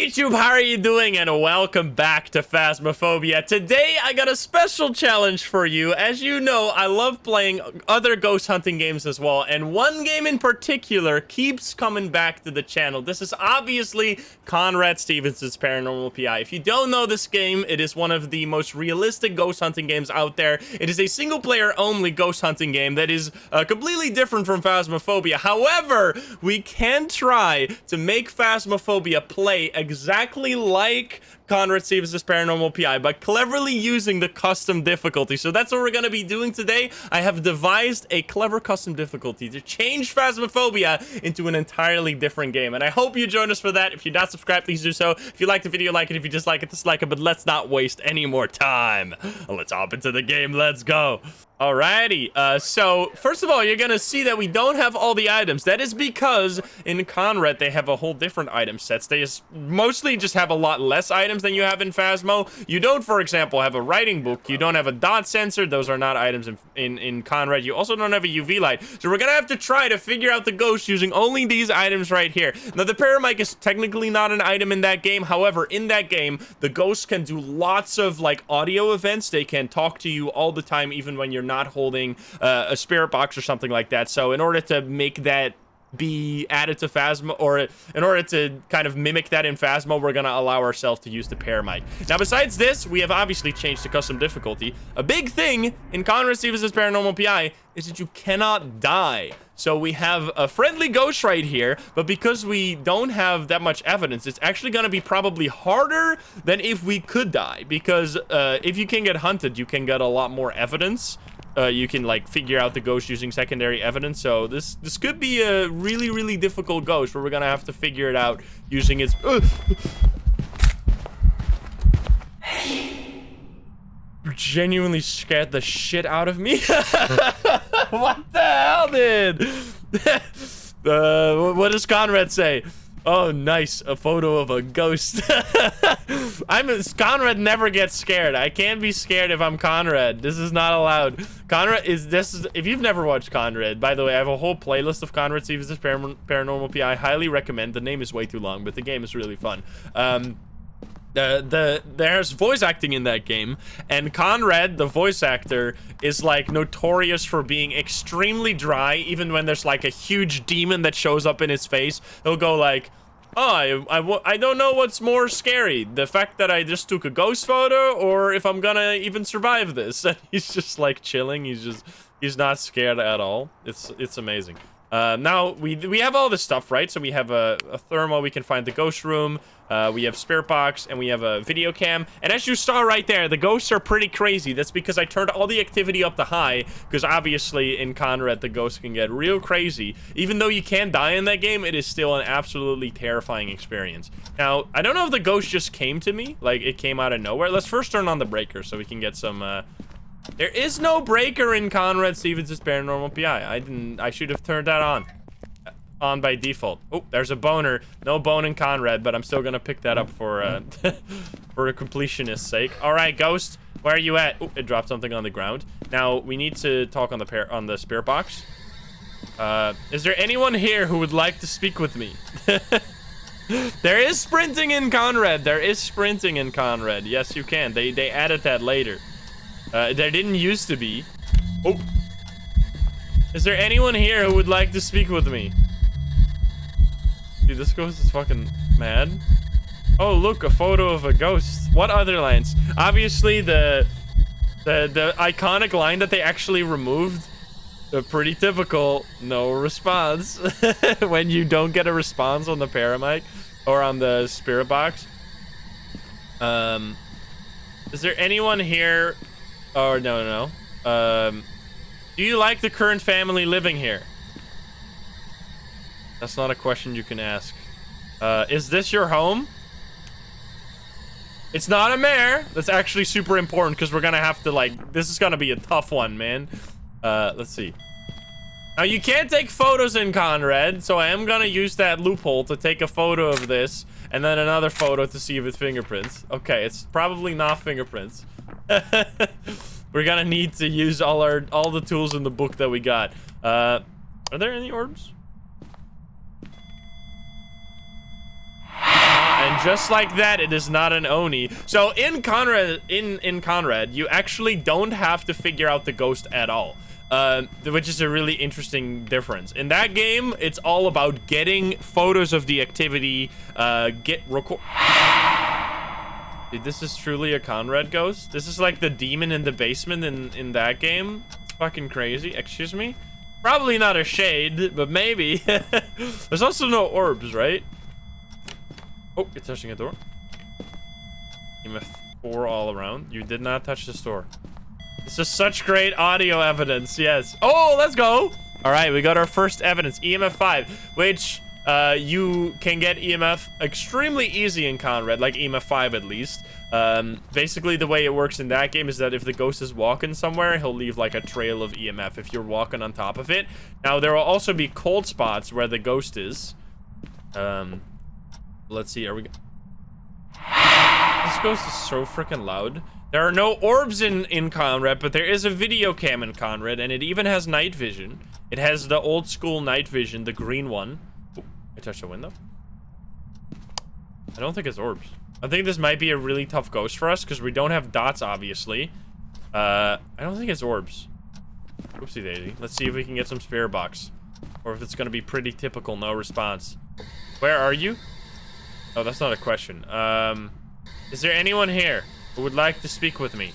YouTube, how are you doing? And welcome back to Phasmophobia. Today, I got a special challenge for you. As you know, I love playing other ghost hunting games as well, and one game in particular keeps coming back to the channel. This is obviously Conrad Stevenson's Paranormal PI. If you don't know this game, it is one of the most realistic ghost hunting games out there. It is a single-player only ghost hunting game that is completely different from Phasmophobia. However, we can try to make Phasmophobia play exactly like Conrad Stevenson's Paranormal PI by cleverly using the custom difficulty. So that's what we're going to be doing today. I have devised a clever custom difficulty to change Phasmophobia into an entirely different game, and I hope you join us for that. If you're not subscribed, please do so. If you like the video, like it. If you dislike it, dislike it. But let's not waste any more time. Let's hop into the game. Let's go. Alrighty, so first of all, you're gonna see that we don't have all the items. That is because in Conrad, they have a whole different item sets. They mostly just have a lot less items than you have in Phasmo. You don't, for example, have a writing book. You don't have a dot sensor. Those are not items in Conrad. You also don't have a UV light. So we're gonna have to try to figure out the ghost using only these items right here. Now, the paramic is technically not an item in that game. However, in that game, the ghosts can do lots of, like, audio events. They can talk to you all the time, even when you're not holding a spirit box or something like that. So in order to make that be added to Phasmo, or in order to kind of mimic that in Phasmo, we're gonna allow ourselves to use the paramic. Now, besides this, we have obviously changed the custom difficulty. A big thing in Conrad Stevenson's Paranormal PI is that you cannot die. So we have a friendly ghost right here, but because we don't have that much evidence, it's actually going to be probably harder than if we could die, because if you can get hunted, you can get a lot more evidence. You can, like, figure out the ghost using secondary evidence. So this could be a really difficult ghost where we're gonna have to figure it out using its genuinely scared the shit out of me. What the hell, dude? What does Conrad say? Oh, nice. A photo of a ghost. Conrad never gets scared. I can't be scared if I'm Conrad. This is not allowed. Conrad if you've never watched Conrad, by the way, I have a whole playlist of Conrad Stevenson's Paranormal PI. I highly recommend. The name is way too long, but the game is really fun. There's voice acting in that game, and Conrad, the voice actor, is like notorious for being extremely dry. Even when there's like a huge demon that shows up in his face, he'll go like, oh, I don't know what's more scary, the fact that I just took a ghost photo, or if I'm gonna even survive this. And he's just like chilling. He's not scared at all. It's amazing. Now we have all this stuff, right? So we have a thermal, we can find the ghost room, we have spirit box, and we have a video cam. And as you saw right there, the ghosts are pretty crazy. That's because I turned all the activity up to high, because obviously in Conrad the ghosts can get real crazy. Even though you can die in that game, it is still an absolutely terrifying experience. Now, I don't know if the ghost just came to me, like it came out of nowhere. Let's first turn on the breaker so we can get some there is no breaker in Conrad Stevenson's Paranormal PI. I should have turned that on by default. Oh, there's a boner. No bone in Conrad, but I'm still gonna pick that up for for a completionist's sake. All right, ghost, where are you at? Oh, it dropped something on the ground. Now we need to talk on the spirit box. Is there anyone here who would like to speak with me? There is sprinting in Conrad. There is sprinting in Conrad. Yes, you can. They added that later. There didn't used to be. Oh. Is there anyone here who would like to speak with me? Dude, this ghost is fucking mad. Oh, look, a photo of a ghost. What other lines? Obviously, the iconic line that they actually removed. Pretty typical. No response. When you don't get a response on the paramic or on the spirit box. Is there anyone here? Oh, no. Do you like the current family living here? That's not a question you can ask. Is this your home? It's not a mare. That's actually super important because we're gonna have to, like, this is gonna be a tough one, man. Let's see. Now, you can't take photos in Conrad, so I am gonna use that loophole to take a photo of this and then another photo to see if it's fingerprints. Okay, it's probably not fingerprints. We're gonna need to use all the tools in the book that we got. Are there any orbs? And just like that, it is not an Oni. So in Conrad, in Conrad, you actually don't have to figure out the ghost at all. Which is a really interesting difference. In that game, it's all about getting photos of the activity, record. Dude, this is truly a Conrad ghost. This is like the demon in the basement in that game. It's fucking crazy. Excuse me? Probably not a shade, but maybe. There's also no orbs, right? Oh, you're touching a door. EMF 4 all around. You did not touch this door. This is such great audio evidence, yes. Oh, let's go. All right, we got our first evidence, EMF 5, which you can get EMF extremely easy in Conrad, like EMF 5 at least. Basically, the way it works in that game is that if the ghost is walking somewhere, he'll leave like a trail of EMF if you're walking on top of it. Now, there will also be cold spots where the ghost is. Let's see, are we... This ghost is so freaking loud. There are no orbs in Conrad, but there is a video cam in Conrad, and it even has night vision. It has the old school night vision, the green one. Oh, I touched a window. I don't think it's orbs. I think this might be a really tough ghost for us, because we don't have dots, obviously. I don't think it's orbs. Oopsie daisy. Let's see if we can get some spirit box. Or if it's going to be pretty typical, no response. Where are you? Oh, that's not a question. Is there anyone here who would like to speak with me?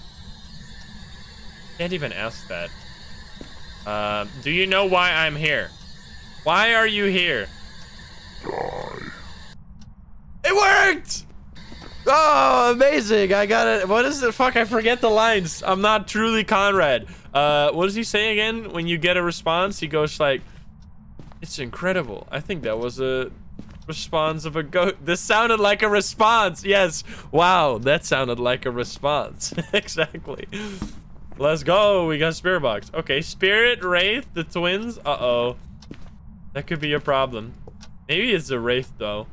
Can't even ask that. Do you know why I'm here? Why are you here? Die. It worked! Oh, amazing. I got it. What is it? Fuck, I forget the lines. I'm not truly Conrad. What does he say again? When you get a response, he goes like, it's incredible. I think that was a response of a goat. This sounded like a response. Yes. Wow, that sounded like a response. Exactly. Let's go. We got spirit box. Okay, spirit, wraith, the twins. Uh-oh. That could be a problem. Maybe it's a wraith, though.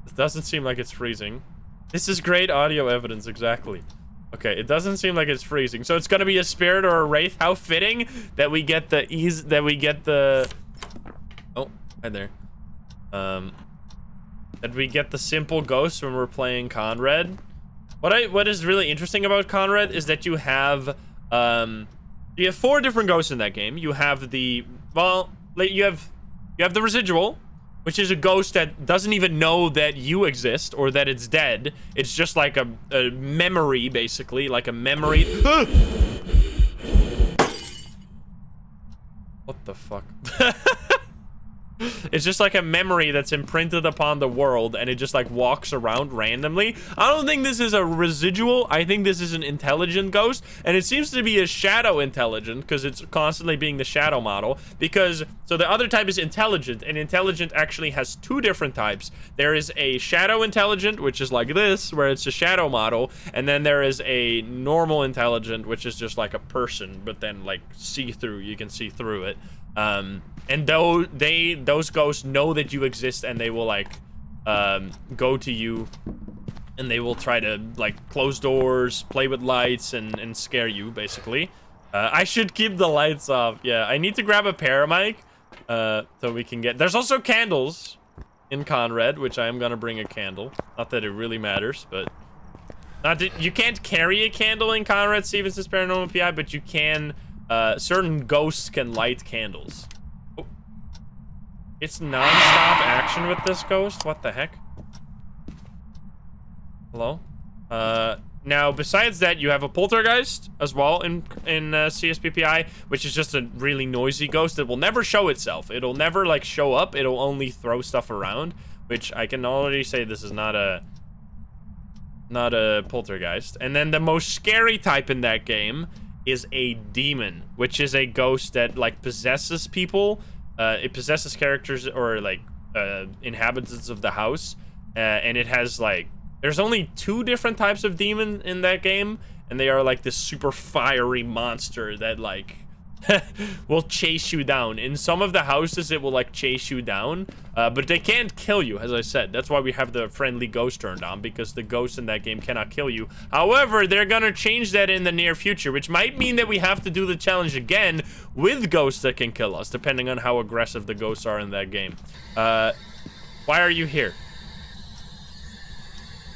It doesn't seem like it's freezing. This is great audio evidence, exactly. Okay, it doesn't seem like it's freezing. So it's gonna be a spirit or a wraith. How fitting that we get the Oh, hi there. That we get the simple ghosts when we're playing Conrad. What is really interesting about Conrad is that you have 4 different ghosts in that game. You have the you have the residual, which is a ghost that doesn't even know that you exist or that it's dead. It's just like a memory, basically, like a memory. What the fuck? It's just like a memory that's imprinted upon the world, and it just like walks around randomly. I don't think this is a residual. I think this is an intelligent ghost, and it seems to be a shadow intelligent because it's constantly being the shadow model. Because so the other type is intelligent, and intelligent actually has 2 different types. There is a shadow intelligent, which is like this, where it's a shadow model, and then there is a normal intelligent, which is just like a person, but then like see-through. You can see through it. And those ghosts know that you exist, and they will like go to you, and they will try to like close doors, play with lights, and scare you, basically. I should keep the lights off. Yeah, I need to grab a paramic so we can get... There's also candles in Conrad, which I am gonna bring a candle. Not that it really matters, but... You can't carry a candle in Conrad Stevenson's Paranormal PI, but you can... certain ghosts can light candles. Oh. It's non-stop action with this ghost? What the heck? Hello? Now, besides that, you have a poltergeist as well in CSPPI, which is just a really noisy ghost that will never show itself. It'll never, like, show up. It'll only throw stuff around, which I can already say this is not a poltergeist. And then the most scary type in that game is a demon, which is a ghost that, like, possesses people. It possesses characters or, like, inhabitants of the house. And it has, like... There's only 2 different types of demon in that game, and they are like this super fiery monster that like will chase you down. In some of the houses, it will like chase you down, but they can't kill you, as I said. That's why we have the friendly ghost turned on, because the ghosts in that game cannot kill you. However, they're gonna change that in the near future, which might mean that we have to do the challenge again with ghosts that can kill us, depending on how aggressive the ghosts are in that game. Why are you here?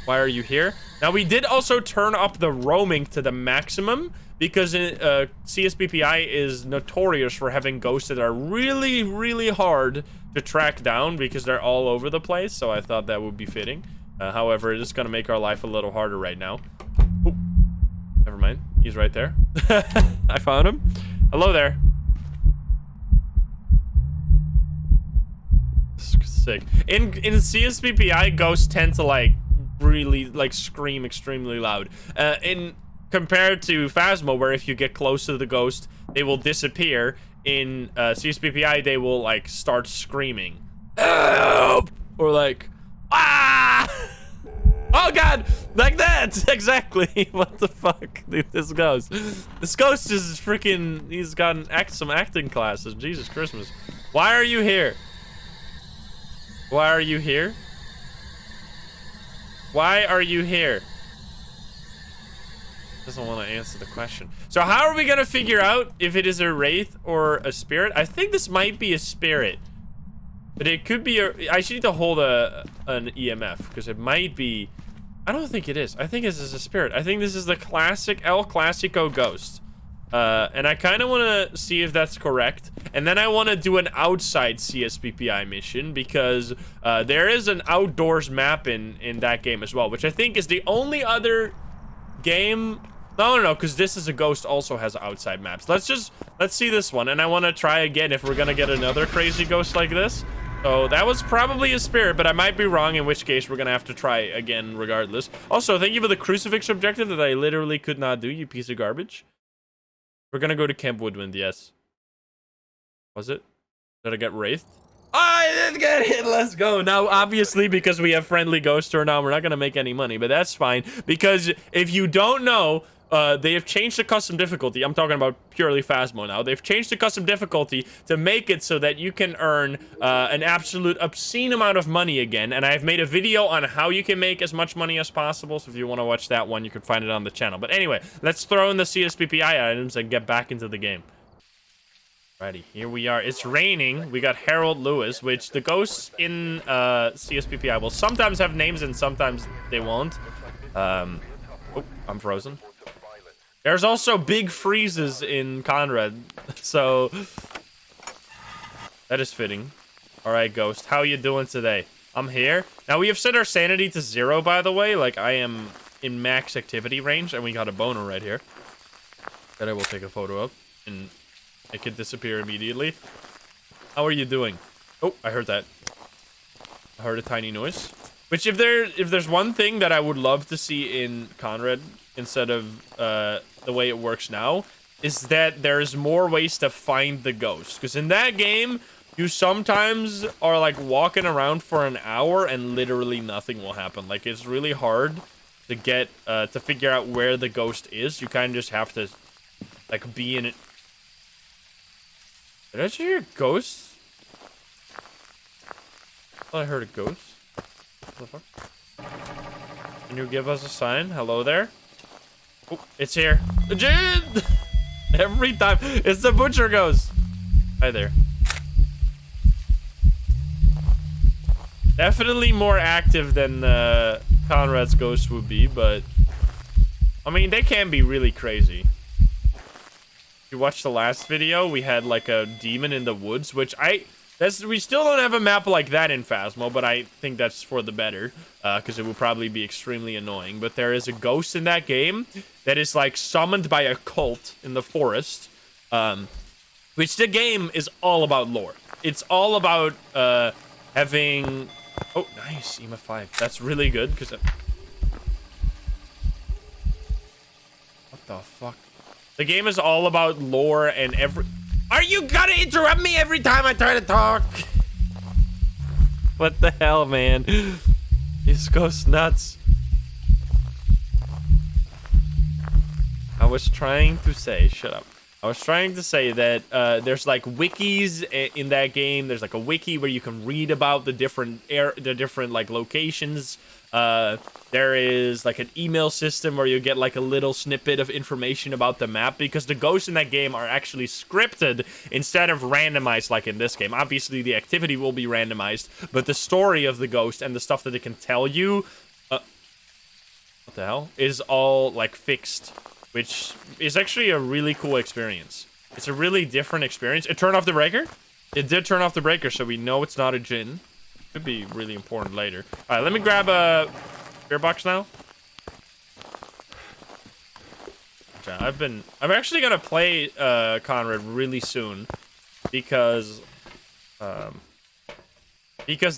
Why are you here? Now, we did also turn up the roaming to the maximum because CSBPI is notorious for having ghosts that are really, really hard to track down because they're all over the place. So I thought that would be fitting. However, it is going to make our life a little harder right now. Ooh, never mind. He's right there. I found him. Hello there. Sick. In CSBPI, ghosts tend to like really like scream extremely loud. In compared to Phasmo, where if you get close to the ghost, they will disappear. In CSBPI, they will like start screaming, help, or like, ah, oh god, like that. Exactly. What the fuck, dude? This ghost is freaking. He's gotten some acting classes. Jesus Christmas. Why are you here? Why are you here? Why are you here? Doesn't want to answer the question. So how are we gonna figure out if it is a wraith or a spirit? I think this might be a spirit, but it could be a. I should need to hold an EMF because it might be. I don't think it is. I think this is a spirit. I think this is the classic El Clasico ghost. And I kind of want to see if that's correct. And then I want to do an outside CSBPI mission because there is an outdoors map in that game as well, which I think is the only other game. No, because this is a ghost also has outside maps. Let's see this one. And I want to try again if we're going to get another crazy ghost like this. So that was probably a spirit, but I might be wrong, in which case we're going to have to try again regardless. Also, thank you for the crucifix objective that I literally could not do, you piece of garbage. We're gonna go to Camp Woodwind, yes. Was it? Did I get wraithed? I didn't get hit, let's go. Now, obviously, because we have friendly ghosts turned on, we're not gonna make any money, but that's fine. Because if you don't know, they have changed the custom difficulty. I'm talking about purely Phasmo now. They've changed the custom difficulty to make it so that you can earn an absolute obscene amount of money again. And I've made a video on how you can make as much money as possible. So if you want to watch that one, you can find it on the channel. But anyway, let's throw in the CSBPI items and get back into the game. Alrighty, here we are. It's raining. We got Harold Lewis, which the ghosts in CSBPI will sometimes have names and sometimes they won't. Oh, I'm frozen. There's also big freezes in Conrad, so that is fitting. All right, Ghost, how you doing today? I'm here. Now, we have set our sanity to 0, by the way. Like, I am in max activity range, and we got a boner right here that I will take a photo of and make it disappear immediately. How are you doing? Oh, I heard that. I heard a tiny noise. Which, if there's one thing that I would love to see in Conrad instead of the way it works now, is that there's more ways to find the ghost. Because in that game, you sometimes are like walking around for an hour and literally nothing will happen. Like, it's really hard to get to figure out where the ghost is. You kind of just have to like be in it. Did I just hear ghosts? I thought I heard a ghost. What the fuck? Can you give us a sign? Hello there? Oh, it's here. Every time. It's the butcher ghost. Hi there. Definitely more active than Conrad's ghost would be, but I mean, they can be really crazy. If you watched the last video, we had like a demon in the woods, which we still don't have a map like that in Phasmo, but I think that's for the better, because it will probably be extremely annoying. But there is a ghost in that game that is like summoned by a cult in the forest, which the game is all about lore. It's all about having... Oh, nice, EMA 5. That's really good, because... What the fuck? The game is all about lore and Are you gonna interrupt me every time I try to talk? What the hell, man? This goes nuts. I was trying to say, shut up. I was trying to say that there's like wikis in that game. There's like a wiki where you can read about the different like locations. There is like an email system where you get like a little snippet of information about the map, because the ghosts in that game are actually scripted instead of randomized like in this game. Obviously the activity will be randomized, but the story of the ghost and the stuff that it can tell you, the hell, is all like fixed, which is actually a really cool experience. It's a really different experience. It turned off the breaker. It did turn off the breaker, so we know it's not a djinn. Could be really important later. All right, let me grab a beer box now. I'm actually gonna play Conrad really soon because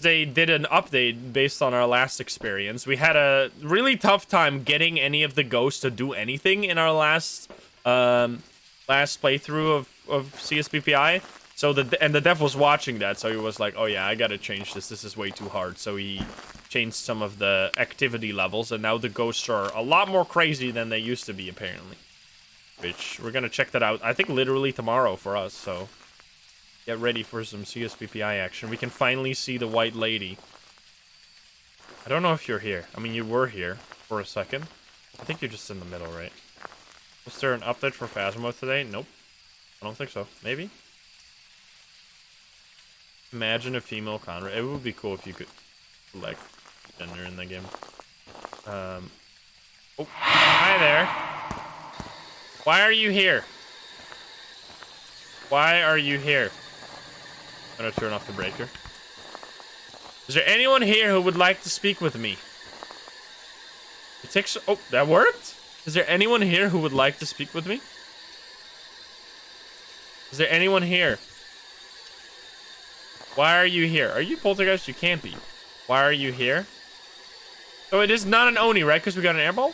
they did an update based on our last experience. We had a really tough time getting any of the ghosts to do anything in our last playthrough of CSBPI. So the dev was watching that, so he was like, "Oh yeah, I gotta change this. This is way too hard." So he changed some of the activity levels, and now the ghosts are a lot more crazy than they used to be, apparently. Which we're gonna check that out. I think literally tomorrow for us. So get ready for some CSBPI action. We can finally see the white lady. I don't know if you're here. I mean, you were here for a second. I think you're just in the middle, right? Was there an update for Phasmo today? Nope. I don't think so. Maybe? Imagine a female Conrad. It would be cool if you could select gender in the game. Oh, hi there. Why are you here? Why are you here? I'm gonna turn off the breaker. Is there anyone here who would like to speak with me? It takes... Oh, that worked? Is there anyone here who would like to speak with me? Is there anyone here? Why are you here? Are you poltergeist? You can't be. Why are you here? So it is not an Oni, right? Because we got an airball?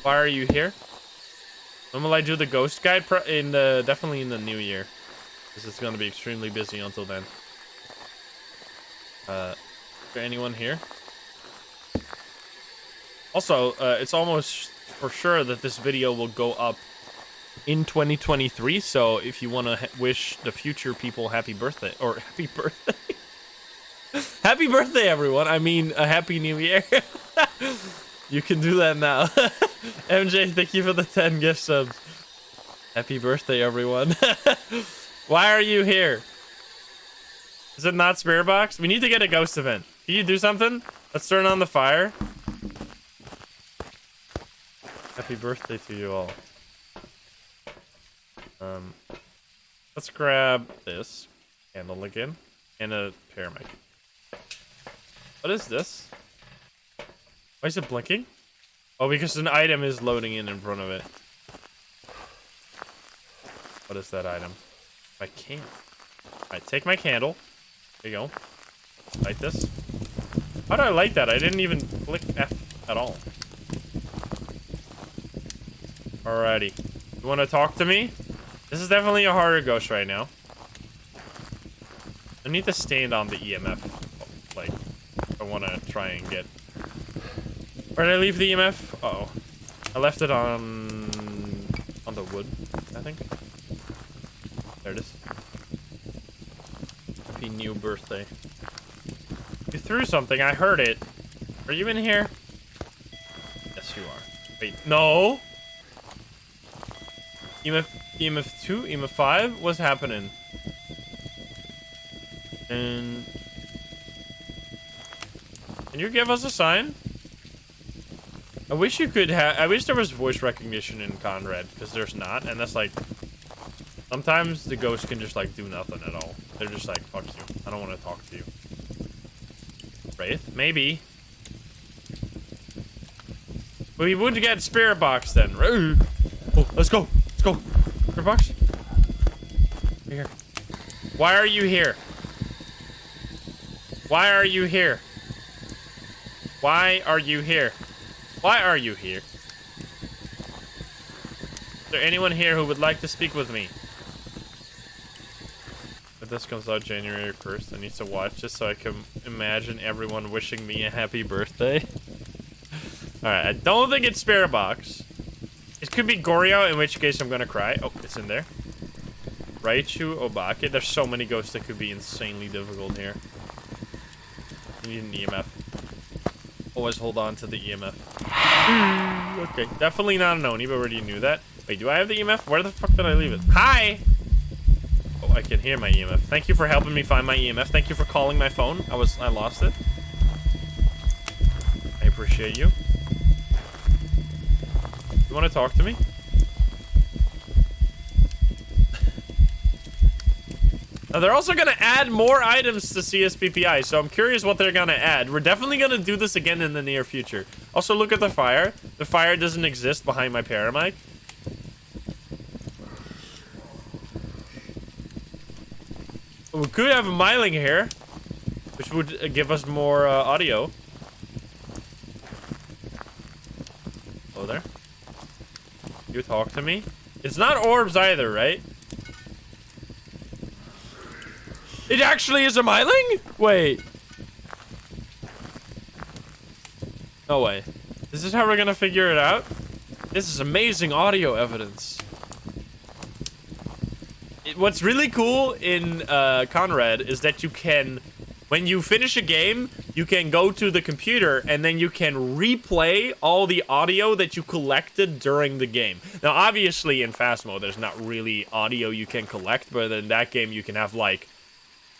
Why are you here? When will I do the ghost guide? Definitely in the new year. Because it's going to be extremely busy until then. Is there anyone here? Also, it's almost for sure that this video will go up in 2023, so if you want to wish the future people happy birthday, or happy birthday. Happy birthday, everyone. I mean, a happy new year. You can do that now. MJ, thank you for the 10 gift subs. Happy birthday, everyone. Why are you here? Is it not Spirit Box? We need to get a ghost event. Can you do something? Let's turn on the fire. Happy birthday to you all. Let's grab this candle again and a pyramid. What is this? Why is it blinking? Oh, because an item is loading in front of it. What is that item? My can. Alright, take my candle. There you go. Light this. How do I light that? I didn't even click F at all. Alrighty. You want to talk to me? This is definitely a harder ghost right now. I need to stand on the EMF. Like, I want to try and get... Where did I leave the EMF? Uh-oh. I left it on the wood, I think. There it is. Happy new birthday. You threw something. I heard it. Are you in here? Yes, you are. Wait, no! EMF 2, EMF 5, what's happening? And can you give us a sign? I wish you could have. I wish there was voice recognition in Conrad, because there's not, and that's like. Sometimes the ghosts can just like do nothing at all. They're just like, fuck you. I don't want to talk to you. Wraith? Maybe. But we would get Spirit Box then. Oh, let's go. Let's go. Spirit Box? Here. Why are you here? Why are you here? Why are you here? Why are you here? Is there anyone here who would like to speak with me? If this comes out January 1st, I need to watch this so I can imagine everyone wishing me a happy birthday. Alright, I don't think it's Spirit Box. It could be Goryo, in which case I'm gonna cry. Oh, it's in there. Raichu, Obake. There's so many ghosts that could be insanely difficult here. You need an EMF. Always hold on to the EMF. Okay, definitely not an Oni, but already knew that. Wait, do I have the EMF? Where the fuck did I leave it? Hi! Oh, I can hear my EMF. Thank you for helping me find my EMF. Thank you for calling my phone. I lost it. I appreciate you. You want to talk to me? Now, they're also going to add more items to CSPPI, so I'm curious what they're going to add. We're definitely going to do this again in the near future. Also, look at the fire. The fire doesn't exist behind my paramic. We could have a miling here, which would give us more audio. Hello there. You talk to me? It's not orbs either, right? It actually is a miling? Wait. No way. Is this how we're gonna figure it out? This is amazing audio evidence. What's really cool in Conrad is that you can, when you finish a game, you can go to the computer and then you can replay all the audio that you collected during the game. Now, obviously in Phasmo, there's not really audio you can collect, but in that game you can have like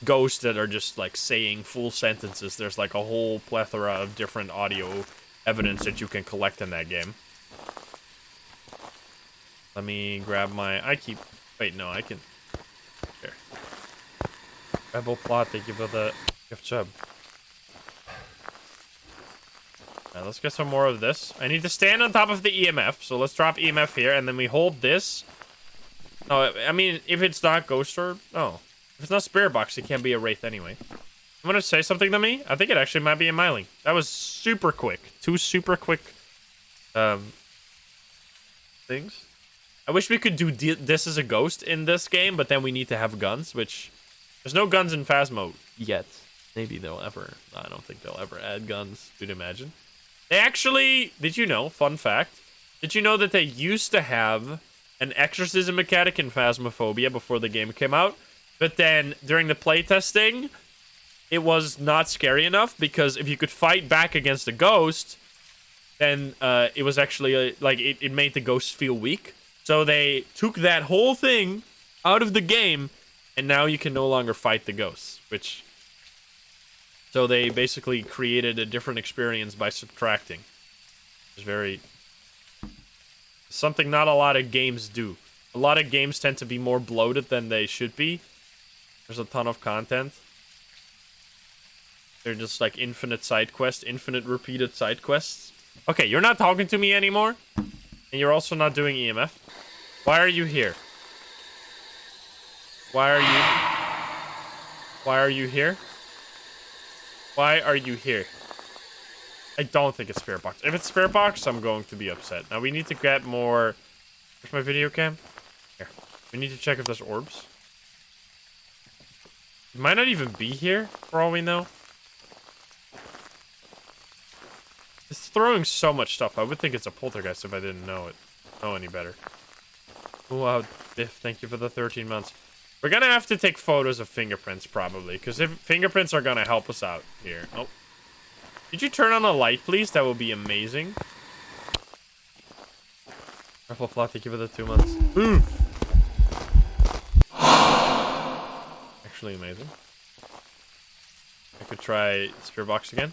ghosts that are just like saying full sentences. There's like a whole plethora of different audio evidence that you can collect in that game. Let me grab my... Wait, no, I can... Here. Rebel plot, thank you for the gift sub. Now, let's get some more of this. I need to stand on top of the EMF, so let's drop EMF here, and then we hold this. No, I mean, if it's not Ghost Orb... Oh. If it's not Spirit Box, it can't be a Wraith anyway. You want to say something to me? I think it actually might be a miling. That was super quick. 2 super quick things. I wish we could do this as a ghost in this game, but then we need to have guns, which... There's no guns in Phasmo yet. Maybe they'll ever... I don't think they'll ever add guns. You'd imagine. They actually... Did you know? Fun fact. Did you know that they used to have an exorcism mechanic in Phasmophobia before the game came out? But then, during the playtesting, it was not scary enough, because if you could fight back against a ghost, then it was actually, it made the ghosts feel weak. So they took that whole thing out of the game, and now you can no longer fight the ghosts, which... So they basically created a different experience by subtracting. It's very... Something not a lot of games do. A lot of games tend to be more bloated than they should be. There's a ton of content. They're just like infinite side quests, infinite repeated side quests. Okay, you're not talking to me anymore. And you're also not doing EMF. Why are you here? Why are you here? Why are you here? I don't think it's Spirit Box. If it's Spirit Box, I'm going to be upset. Now we need to get more... Where's my video cam? Here. We need to check if there's orbs. It might not even be here, for all we know. It's throwing so much stuff. I would think it's a poltergeist if I didn't know any better. Wow, Biff, thank you for the 13 months. We're gonna have to take photos of fingerprints, probably, because if fingerprints are gonna help us out here. Oh. Did you turn on a light, please? That would be amazing. Ruffle plot, thank you for the 2 months. Ooh. Actually amazing. I could try Spirit Box again.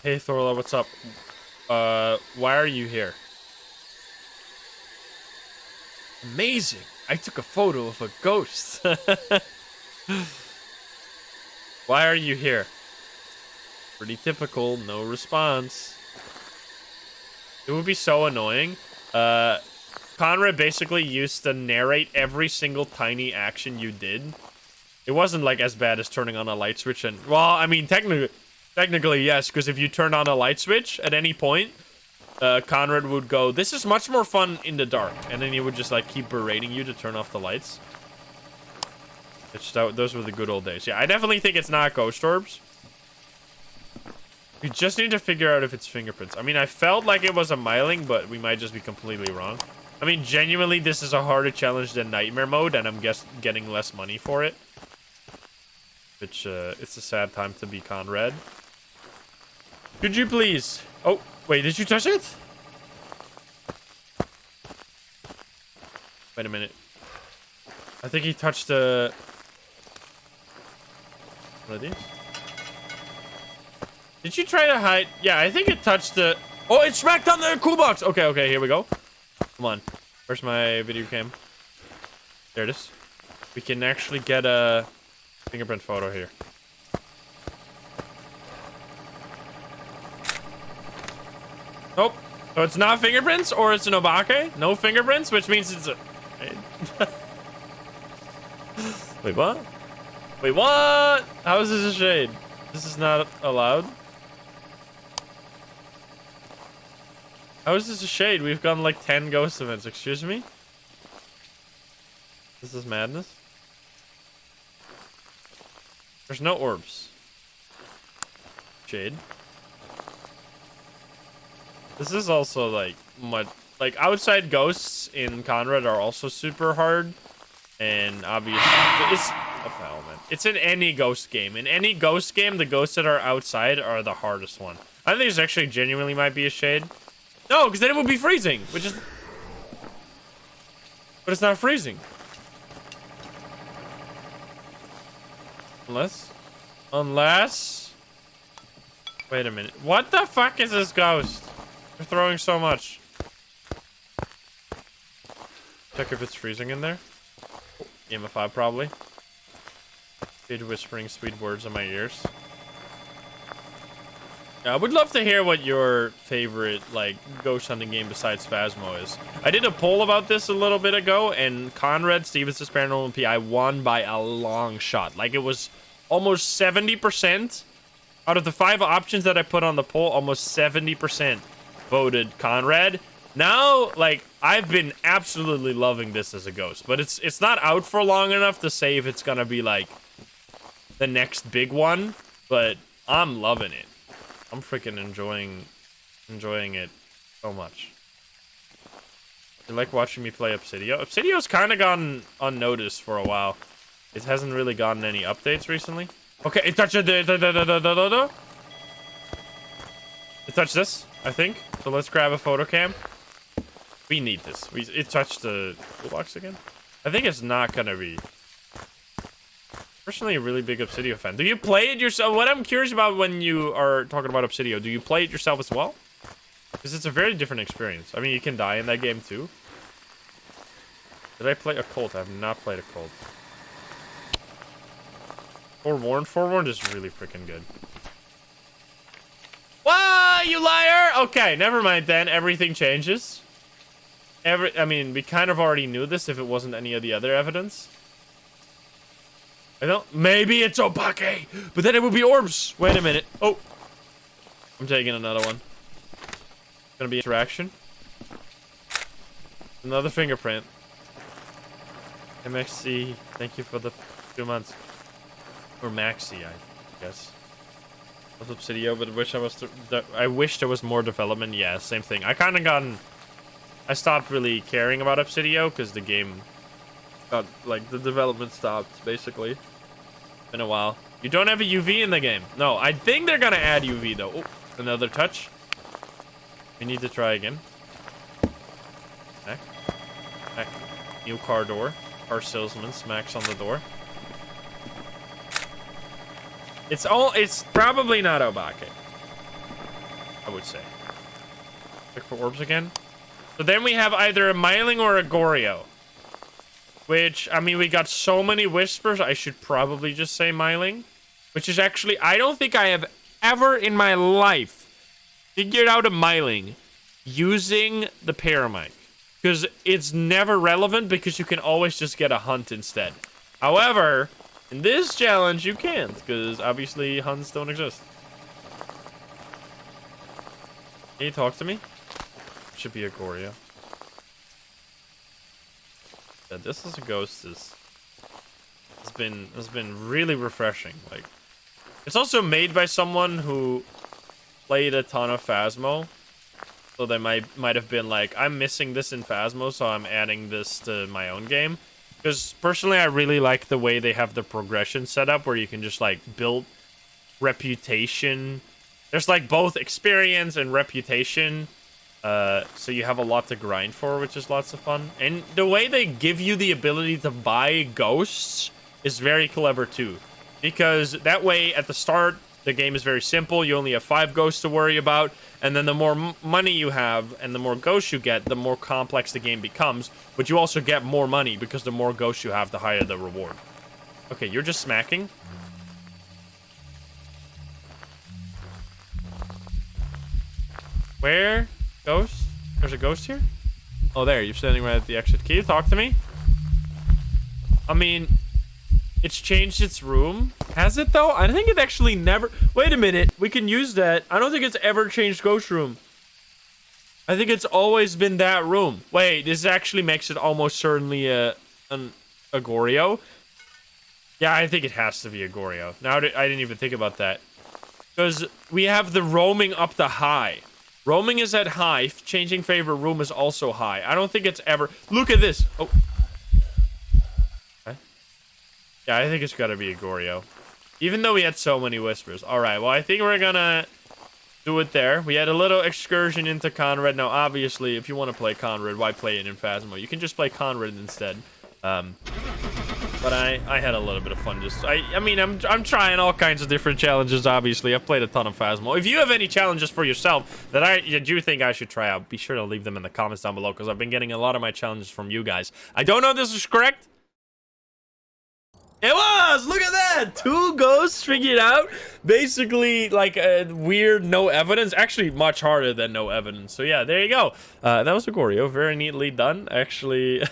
Hey Thorla, what's up? Why are you here? Amazing! I took a photo of a ghost. Why are you here? Pretty typical, no response. It would be so annoying. Conrad basically used to narrate every single tiny action you did. It wasn't like as bad as turning on a light switch and... Well, I mean, technically yes, because if you turned on a light switch at any point, Conrad would go, this is much more fun in the dark. And then he would just like keep berating you to turn off the lights. Those were the good old days. Yeah, I definitely think it's not ghost orbs. We just need to figure out if it's fingerprints. I mean, I felt like it was a miling, but we might just be completely wrong. I mean, genuinely, this is a harder challenge than Nightmare Mode, and I'm getting less money for it. Which, it's a sad time to be Conrad. Could you please... Oh, wait, did you touch it? Wait a minute. I think he touched the... What are these? Did you try to hide? Yeah, I think it touched the... Oh, it smacked on the cool box. Okay, okay, here we go. Come on. Where's my video cam? There it is. We can actually get a fingerprint photo here. Nope. So it's not fingerprints, or it's an obake. No fingerprints, which means it's a... Wait, what? Wait, what? How is this a shade? This is not allowed. How is this a shade? We've gotten like 10 ghost events. Excuse me? This is madness. There's no orbs. Shade. This is also like much like outside ghosts in Conrad are also super hard, and obviously it's in any ghost game. In any ghost game, the ghosts that are outside are the hardest one. I think this actually genuinely might be a shade. No, because then it would be freezing, which is, but it's not freezing. Unless. Wait a minute. What the fuck is this ghost? You're throwing so much. Check if it's freezing in there. EMF5 probably. Kid whispering sweet words in my ears. I would love to hear what your favorite like ghost hunting game besides Phasmo is. I did a poll about this a little bit ago, and Conrad Stevenson's Paranormal PI won by a long shot. Like, it was almost 70% out of the 5 options that I put on the poll. Almost 70% voted Conrad. Now, like, I've been absolutely loving this as a ghost, but it's not out for long enough to say if it's gonna be like the next big one. But I'm loving it. I'm freaking enjoying it so much. You like watching me play Obsidio? Obsidio's kind of gone unnoticed for a while. It hasn't really gotten any updates recently. Okay, it touched it touched this, I think. So let's grab a photo cam. We need this. It touched the toolbox again. I think it's not gonna be. Personally, a really big Obsidio fan. Do you play it yourself? What I'm curious about when you are talking about Obsidio, do you play it yourself as well? Because it's a very different experience. I mean, you can die in that game too. Did I play Occult? I have not played Occult. Forewarned? Forewarned is really freaking good. Why, you liar! Okay, never mind then. Everything changes. I mean, we kind of already knew this if it wasn't any of the other evidence. I don't. Maybe it's Obake, but then it would be orbs. Wait a minute. Oh, I'm taking another one. Gonna be interaction. Another fingerprint. MXC, thank you for the 2 months. Or Maxi, I guess. With Obsidio, but I wish there was more development. Yeah, same thing. I kind of I stopped really caring about Obsidio because the game got, like, the development stopped, basically. Been a while. You don't have a UV in the game. No, I think they're gonna add UV, though. Oh, another touch. We need to try again. Back. Back. New car door. Car salesman smacks on the door. It's probably not Obake, I would say. Look for orbs again. So then we have either a Myling or a Goryo. Which, I mean, we got so many whispers, I should probably just say Myling. Which is actually, I don't think I have ever in my life figured out a Myling using the paramic. Because it's never relevant, because you can always just get a hunt instead. However, in this challenge, you can't, because obviously hunts don't exist. Can you talk to me? Should be a Goryo. Yeah, this is a ghost. It's been really refreshing. Like, it's also made by someone who played a ton of Phasmo, so they might have been like, I'm missing this in Phasmo, so I'm adding this to my own game. Because personally, I really like the way they have the progression set up, where you can just like build reputation. There's like both experience and reputation. So you have a lot to grind for, which is lots of fun. And the way they give you the ability to buy ghosts is very clever too. Because that way, at the start, the game is very simple. You only have 5 ghosts to worry about, and then the more money you have and the more ghosts you get, the more complex the game becomes. But you also get more money because the more ghosts you have, the higher the reward. Okay, you're just smacking. Where? Ghost? There's a ghost here? Oh, there. You're standing right at the exit. Can you talk to me? I mean, it's changed its room. Has it, though? I think it actually never... Wait a minute. We can use that. I don't think it's ever changed ghost room. I think it's always been that room. Wait, this actually makes it almost certainly a Goryo. Yeah, I think it has to be a Goryo. Now, I didn't even think about that. Because we have the roaming up to high. Roaming is at high. Changing favorite room is also high. I don't think it's ever... Look at this. Oh. Okay. Yeah, I think it's got to be a Goryo. Even though we had so many whispers. Alright, well, I think we're gonna do it there. We had a little excursion into Conrad. Now, obviously, if you want to play Conrad, why play it in Phasmo? You can just play Conrad instead. But I had a little bit of fun. Just I mean, I'm trying all kinds of different challenges. Obviously, I've played a ton of Phasmo. If you have any challenges for yourself that you think I should try out, be sure to leave them in the comments down below, because I've been getting a lot of my challenges from you guys. I don't know if this is correct. It was! Look at that! 2 ghosts figured out. Basically, like, weird no evidence. Actually, much harder than no evidence. So, yeah, there you go. That was a Goryo. Very neatly done. Actually,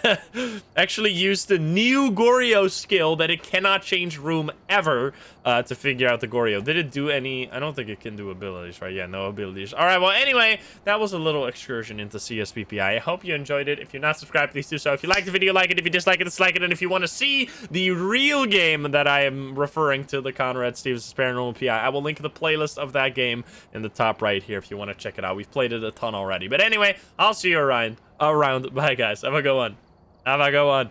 actually used the new Goryo skill that it cannot change room ever to figure out the Goryo. Did it do any... I don't think it can do abilities, right? Yeah, no abilities. All right, well, anyway, that was a little excursion into CSPPI. I hope you enjoyed it. If you're not subscribed, please do so. If you liked the video, like it. If you dislike it, dislike it. And if you want to see the real game that I am referring to, the Conrad Stevenson's Paranormal PI, I will link the playlist of that game in the top right here if you want to check it out. We've played it a ton already. But anyway, I'll see you around. Bye, guys. Have a good one. Have a good one.